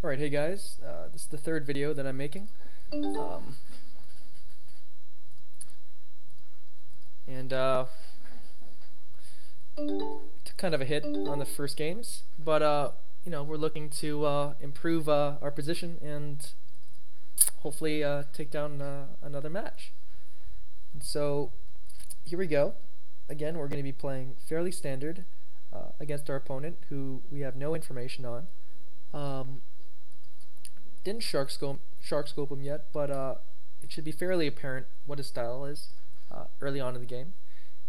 Alright, hey guys, this is the third video that I'm making. Um, and Took kind of a hit on the first games, but we're looking to improve our position and hopefully take down another match. And so here we go. Again, we're going to be playing fairly standard against our opponent, who we have no information on. Didn't shark scope him yet, but it should be fairly apparent what his style is early on in the game,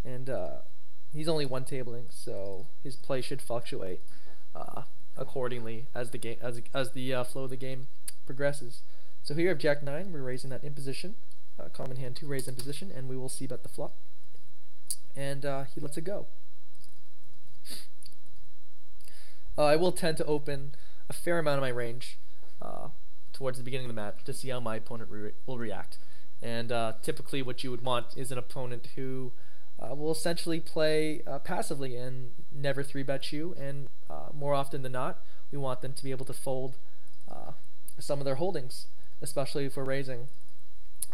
and he's only one tabling, so his play should fluctuate accordingly as the game as the flow of the game progresses. So here we have Jack 9. We're raising that in position, common hand 2 raise in position, and we will see bet the flop, and he lets it go. I will tend to open a fair amount of my range towards the beginning of the match to see how my opponent will react. And typically what you would want is an opponent who will essentially play passively and never 3-bet you, and more often than not, we want them to be able to fold some of their holdings, especially if we're raising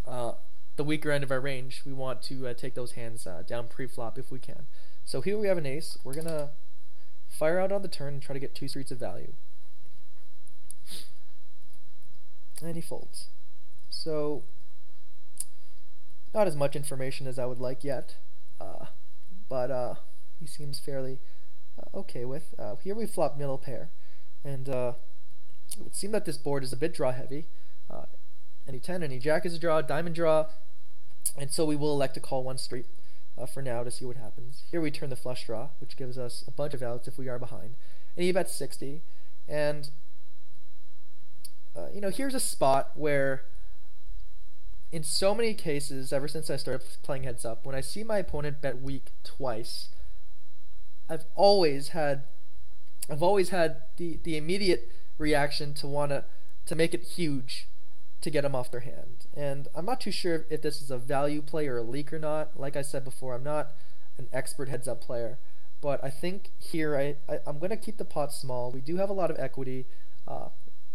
the weaker end of our range. We want to take those hands down pre-flop if we can. So here we have an ace. We're going to fire out on the turn and try to get 2 streets of value. And he folds. So not as much information as I would like yet, but he seems fairly okay with. Here we flop middle pair, and it would seem that this board is a bit draw heavy. Any 10, any jack is a draw, diamond draw, and so we will elect to call 1 street for now to see what happens. Here we turn the flush draw, which gives us a bunch of outs if we are behind, and he bets 60, and here's a spot where, in so many cases, ever since I started playing heads up, when I see my opponent bet weak twice, I've always had the immediate reaction to want to make it huge to get them off their hand. And I'm not too sure if this is a value play or a leak or not. Like I said before, I'm not an expert heads up player, but I think here I'm going to keep the pot small. We do have a lot of equity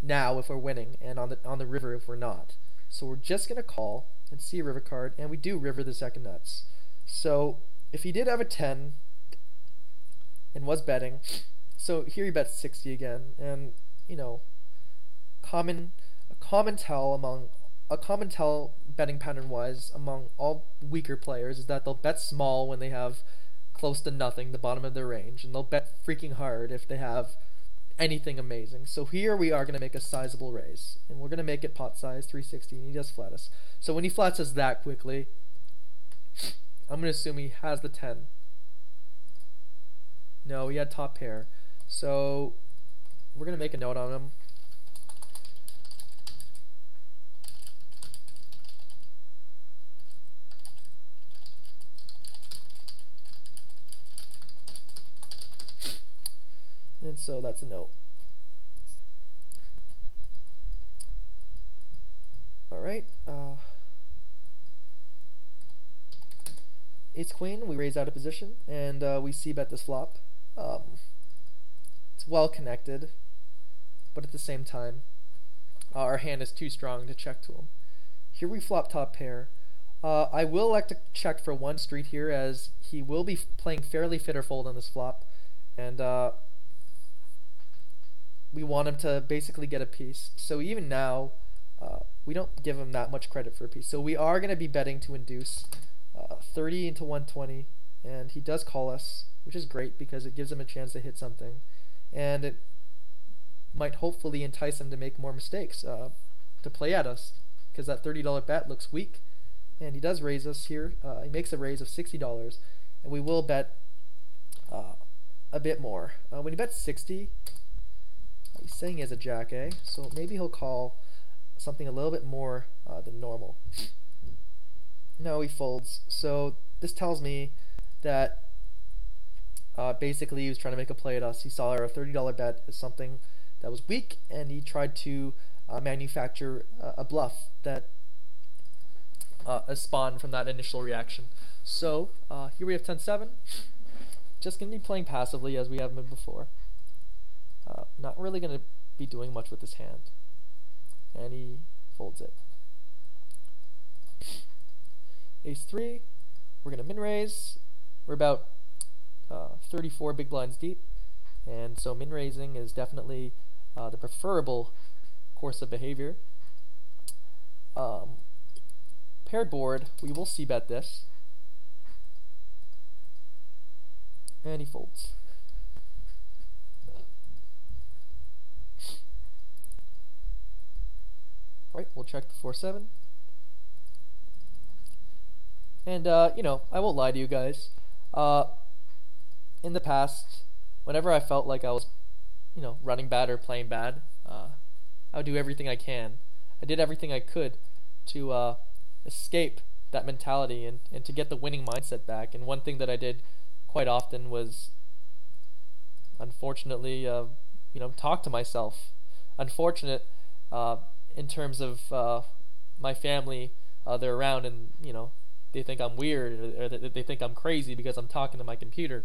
now if we're winning, and on the river if we're not. So we're just going to call and see a river card, and we do river the second nuts. So if he did have a 10 and was betting, so here he bets 60 again, and a common tell betting pattern wise among all weaker players is that they'll bet small when they have close to nothing, the bottom of their range, and they'll bet freaking hard if they have anything amazing. So here we are going to make a sizable raise, and we're going to make it pot size 360, and he does flat us. So when he flats us that quickly, I'm going to assume he has the 10. No, he had top pair. So we're going to make a note on him. And so that's a note. Alright. Ace queen, we raise out of position, and we c-bet this flop. It's well connected, but at the same time, our hand is too strong to check to him. Here we flop top pair. I will elect to check for 1 street here, as he will be playing fairly fit or fold on this flop, and we want him to basically get a piece. So even now, we don't give him that much credit for a piece. So we are going to be betting to induce 30 into 120, and he does call us, which is great because it gives him a chance to hit something, and it might hopefully entice him to make more mistakes to play at us, because that $30 bet looks weak, and he does raise us here. He makes a raise of $60, and we will bet a bit more. When he bets 60, he's saying he has a jack, so maybe he'll call something a little bit more than normal. No, he folds. So this tells me that basically he was trying to make a play at us. He saw our $30 bet as something that was weak, and he tried to manufacture a bluff that spawned from that initial reaction. So here we have 10-7. Just going to be playing passively as we have been before. Not really going to be doing much with his hand. And he folds it. Ace-3, we're going to min-raise. We're about 34 big blinds deep, and so min-raising is definitely the preferable course of behavior. Paired board, we will c-bet this. And he folds. Alright, we'll check the 4-7. And, you know, I won't lie to you guys. In the past, whenever I felt like I was, you know, running bad or playing bad, I would do everything I can. I did everything I could to escape that mentality and to get the winning mindset back. And one thing that I did quite often was, unfortunately, you know, talk to myself. Unfortunate in terms of my family. They're around and, you know, they think I'm weird, or they think I'm crazy because I'm talking to my computer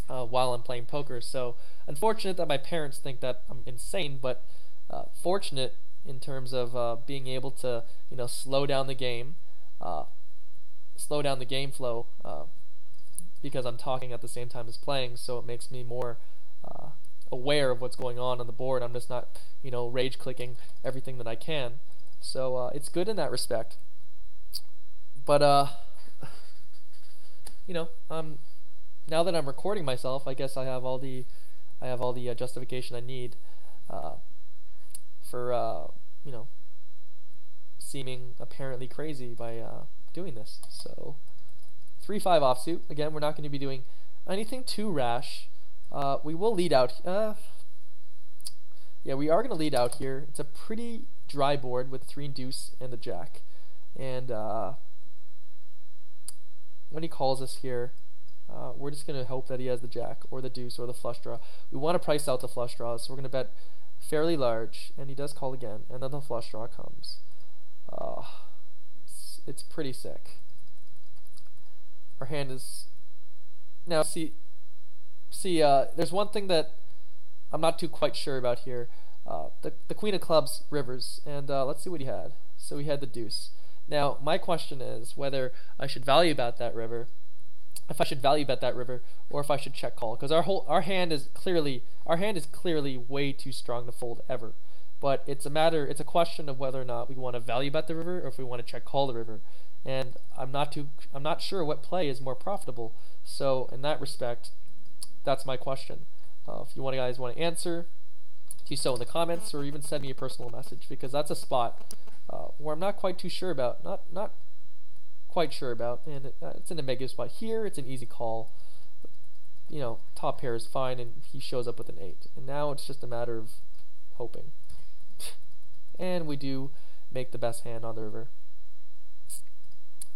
while I'm playing poker. So unfortunate that my parents think that I'm insane, but fortunate in terms of being able to, you know, slow down the game flow because I'm talking at the same time as playing. So it makes me more aware of what's going on the board. I'm just not, you know, rage clicking everything that I can. So it's good in that respect. But you know, now that I'm recording myself, I guess I have all the justification I need for you know, seeming apparently crazy by doing this. So 3-5 offsuit. Again, we're not going to be doing anything too rash. We will lead out. Yeah, we are going to lead out here. It's a pretty dry board with 3 and deuce and the jack. And when he calls us here, we're just going to hope that he has the jack or the deuce or the flush draw. We want to price out the flush draws, so we're going to bet fairly large, and he does call again, and then the flush draw comes. It's pretty sick. Our hand is now see there's one thing that I'm not too quite sure about here. The queen of clubs rivers, and let's see what he had. So he had the deuce. Now my question is whether I should value bet that river, if I should value bet that river, or if I should check call, because our hand is clearly way too strong to fold ever. But it's a question of whether or not we want to value bet the river or if we want to check call the river. And I'm not sure what play is more profitable. So in that respect, that's my question. If you guys want to answer, do so in the comments or even send me a personal message, because that's a spot where I'm not quite too sure about, not quite sure about, and it's in a negative spot. Here it's an easy call. You know, top pair is fine, and he shows up with an 8. And now it's just a matter of hoping. And we do make the best hand on the river.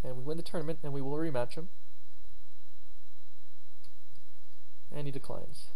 And we win the tournament, and we will rematch him. And he declines.